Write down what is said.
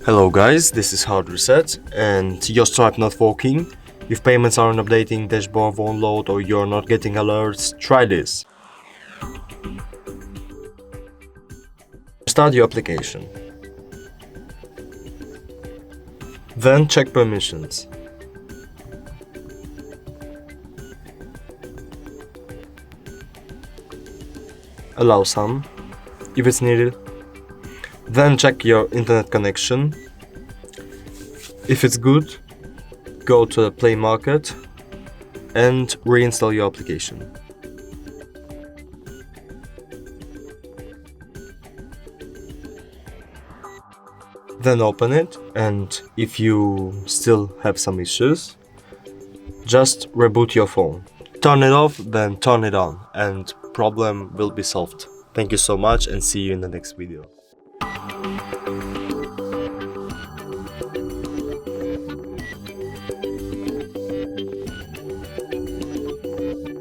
Hello guys, this is Hard Reset and your Stripe not working. If payments aren't updating, dashboard won't load, or you're not getting alerts, try this. Start your application. Then check permissions. Allow some, if it's needed. Then check your internet connection. If it's good, go to the Play Market and reinstall your application. Then open it, and if you still have some issues, just reboot your phone. Turn it off, then turn it on, and problem will be solved. Thank you so much and see you in the next video.